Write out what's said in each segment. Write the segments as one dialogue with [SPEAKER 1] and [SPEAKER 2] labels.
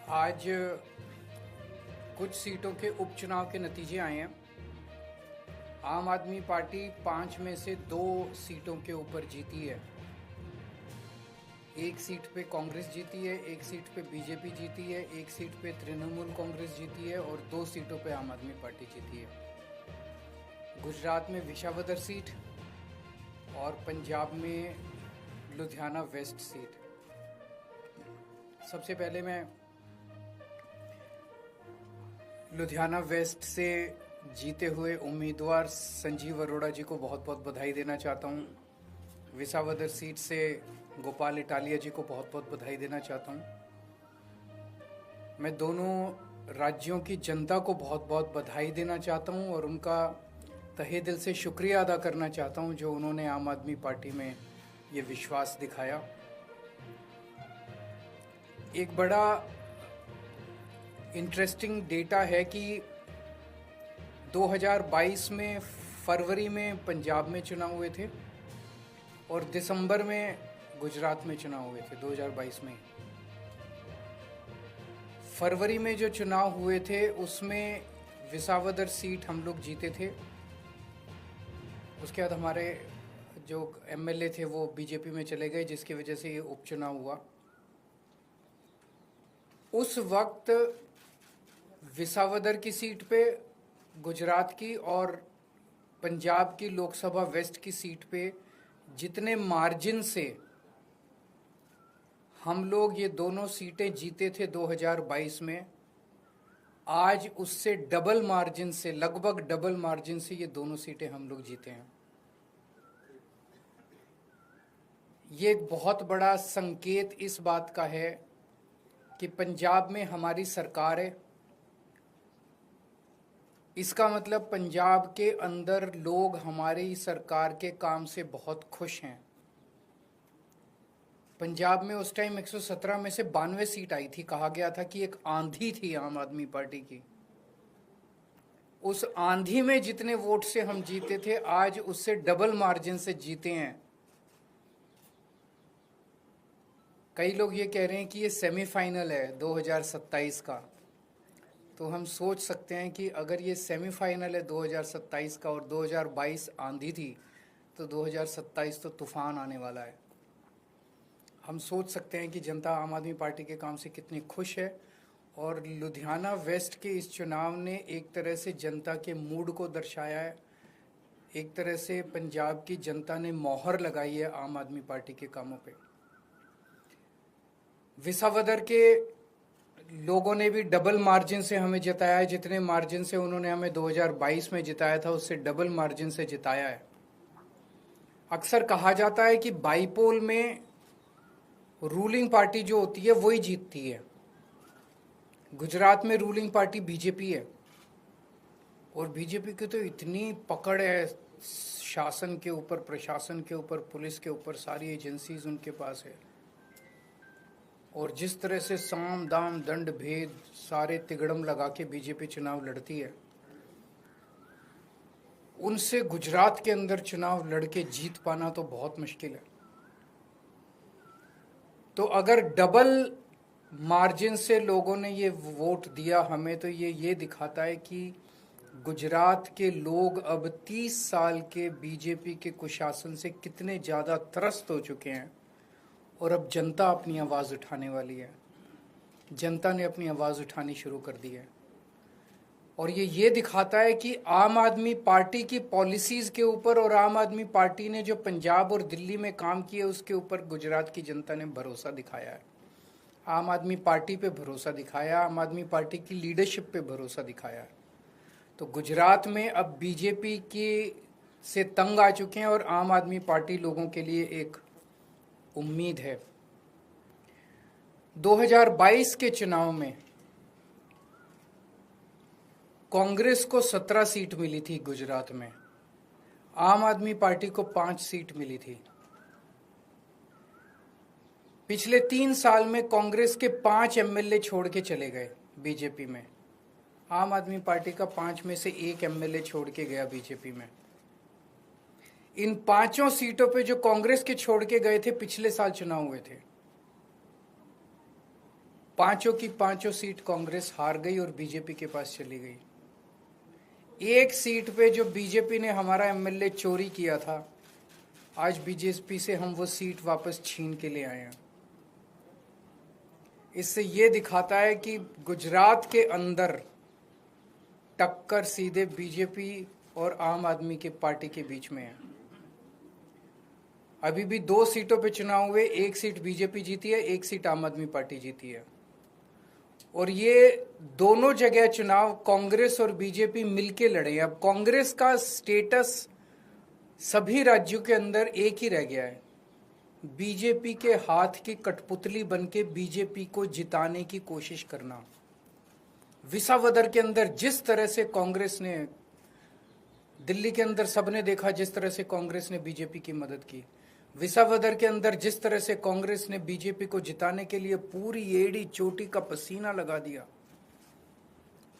[SPEAKER 1] आज कुछ सीटों के उपचुनाव के नतीजे आए हैं। आम आदमी पार्टी 5 में से 2 सीटों के ऊपर जीती है। एक सीट पे कांग्रेस जीती है, एक सीट पे बीजेपी जीती है, एक सीट पे तृणमूल कांग्रेस जीती है और 2 सीटों पे आम आदमी पार्टी जीती है। गुजरात में विसावदर सीट और पंजाब में लुधियाना वेस्ट सीट। सबसे पहले मैं लुधियाना वेस्ट से जीते हुए उम्मीदवार संजीव अरोड़ा जी को बहुत बहुत बधाई देना चाहता हूँ। विसावदर सीट से गोपाल इटालिया जी को बहुत बहुत बधाई देना चाहता हूँ। मैं दोनों राज्यों की जनता को बहुत बहुत बधाई देना चाहता हूँ और उनका तहे दिल से शुक्रिया अदा करना चाहता हूँ जो उन्होंने आम आदमी पार्टी में ये विश्वास दिखाया। एक बड़ा इंटरेस्टिंग डेटा है कि 2022 में फरवरी में पंजाब में चुनाव हुए थे और दिसंबर में गुजरात में चुनाव हुए थे। 2022 में फरवरी में जो चुनाव हुए थे उसमें विसावदर सीट हम लोग जीते थे। उसके बाद हमारे जो एमएलए थे वो बीजेपी में चले गए, जिसकी वजह से ये उपचुनाव हुआ। उस वक्त विसावदर की सीट पे, गुजरात की और पंजाब की लोकसभा वेस्ट की सीट पे जितने मार्जिन से हम लोग ये दोनों सीटें जीते थे 2022 में, आज उससे डबल मार्जिन से, लगभग डबल मार्जिन से ये दोनों सीटें हम लोग जीते हैं। ये एक बहुत बड़ा संकेत इस बात का है कि पंजाब में हमारी सरकार है। इसका मतलब पंजाब के अंदर लोग हमारी सरकार के काम से बहुत खुश हैं। पंजाब में उस टाइम 117 में से 92 सीट आई थी। कहा गया था कि एक आंधी थी आम आदमी पार्टी की। उस आंधी में जितने वोट से हम जीते थे, आज उससे डबल मार्जिन से जीते हैं। कई लोग ये कह रहे हैं कि ये सेमीफाइनल है 2027 का। तो हम सोच सकते हैं कि अगर ये सेमीफाइनल है 2027 का और 2022 आंधी थी, तो 2027 तो तूफान आने वाला है। हम सोच सकते हैं कि जनता आम आदमी पार्टी के काम से कितनी खुश है। और लुधियाना वेस्ट के इस चुनाव ने एक तरह से जनता के मूड को दर्शाया है। एक तरह से पंजाब की जनता ने मोहर लगाई है आम आदमी पार्टी के कामों पे। विसावदर के लोगों ने भी डबल मार्जिन से हमें जिताया है। जितने मार्जिन से उन्होंने हमें 2022 में जिताया था, उससे डबल मार्जिन से जिताया है। अक्सर कहा जाता है कि बाईपोल में रूलिंग पार्टी जो होती है वही जीतती है। गुजरात में रूलिंग पार्टी बीजेपी है और बीजेपी की तो इतनी पकड़ है शासन के ऊपर, प्रशासन के ऊपर, पुलिस के ऊपर, सारी एजेंसीज उनके पास है। और जिस तरह से साम दाम दंड भेद सारे तिगड़म लगा के बीजेपी चुनाव लड़ती है, उनसे गुजरात के अंदर चुनाव लड़के जीत पाना तो बहुत मुश्किल है। तो अगर डबल मार्जिन से लोगों ने ये वोट दिया हमें, तो ये दिखाता है कि गुजरात के लोग अब 30 साल के बीजेपी के कुशासन से कितने ज़्यादा त्रस्त हो चुके हैं और अब जनता अपनी आवाज़ उठाने वाली है। जनता ने अपनी आवाज़ उठानी शुरू कर दी है और ये दिखाता है कि आम आदमी पार्टी की पॉलिसीज़ के ऊपर और आम आदमी पार्टी ने जो पंजाब और दिल्ली में काम किया उसके ऊपर गुजरात की जनता ने भरोसा दिखाया है। आम आदमी पार्टी पे भरोसा दिखाया, आम आदमी पार्टी की लीडरशिप पे भरोसा दिखाया है। तो गुजरात में अब बीजेपी की से तंग आ चुके हैं और आम आदमी पार्टी लोगों के लिए एक उम्मीद है। 2022 के चुनाव में कांग्रेस को 17 सीट मिली थी गुजरात में, आम आदमी पार्टी को 5 सीट मिली थी। पिछले 3 साल में कांग्रेस के 5 एमएलए छोड़ के चले गए बीजेपी में। आम आदमी पार्टी का 5 में से 1 एमएलए छोड़ के गया बीजेपी में। इन 5 सीटों पे जो कांग्रेस के छोड़ के गए थे, पिछले साल चुनाव हुए थे। पांचों की पांचों सीट कांग्रेस हार गई और बीजेपी के पास चली गई। एक सीट पे जो बीजेपी ने हमारा एमएलए चोरी किया था, आज बीजेपी से हम वो सीट वापस छीन के ले आए हैं। इससे ये दिखाता है कि गुजरात के अंदर टक्कर सीधे बीजेपी और आम आदमी की पार्टी के बीच में है। अभी भी 2 सीटों पे चुनाव हुए, 1 सीट बीजेपी जीती है, 1 सीट आम आदमी पार्टी जीती है। और ये दोनों जगह चुनाव कांग्रेस और बीजेपी मिलके लड़े हैं। अब कांग्रेस का स्टेटस सभी राज्यों के अंदर एक ही रह गया है, बीजेपी के हाथ की कठपुतली बनके बीजेपी को जिताने की कोशिश करना। विसावदर के अंदर जिस तरह से कांग्रेस ने, दिल्ली के अंदर सबने देखा जिस तरह से कांग्रेस ने बीजेपी की मदद की, विसावदर के अंदर जिस तरह से कांग्रेस ने बीजेपी को जिताने के लिए पूरी एड़ी चोटी का पसीना लगा दिया,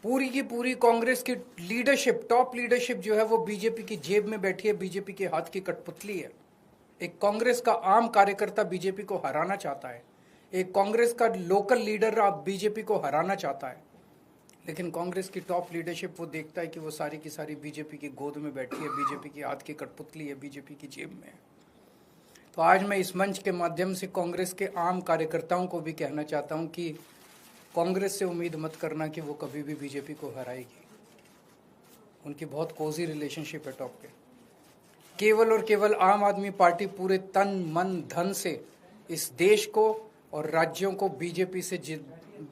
[SPEAKER 1] पूरी की पूरी कांग्रेस की लीडरशिप, टॉप लीडरशिप जो है वो बीजेपी की जेब में बैठी है, बीजेपी के हाथ की कठपुतली है। एक कांग्रेस का आम कार्यकर्ता बीजेपी को हराना चाहता है, एक कांग्रेस का लोकल लीडर अब बीजेपी को हराना चाहता है, लेकिन कांग्रेस की टॉप लीडरशिप वो देखता है कि वो सारी की सारी बीजेपी की गोद में बैठी है, बीजेपी की हाथ की कठपुतली है, बीजेपी की जेब में है। तो आज मैं इस मंच के माध्यम से कांग्रेस के आम कार्यकर्ताओं को भी कहना चाहता हूं कि कांग्रेस से उम्मीद मत करना कि वो कभी भी बीजेपी को हराएगी। उनकी बहुत कोजी रिलेशनशिप है टॉप पे। केवल और केवल आम आदमी पार्टी पूरे तन मन धन से इस देश को और राज्यों को बीजेपी से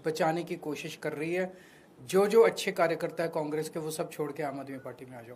[SPEAKER 1] बचाने की कोशिश कर रही है। जो अच्छे कार्यकर्ता है कांग्रेस के, वो सब छोड़ के आम आदमी पार्टी में आ जाओ।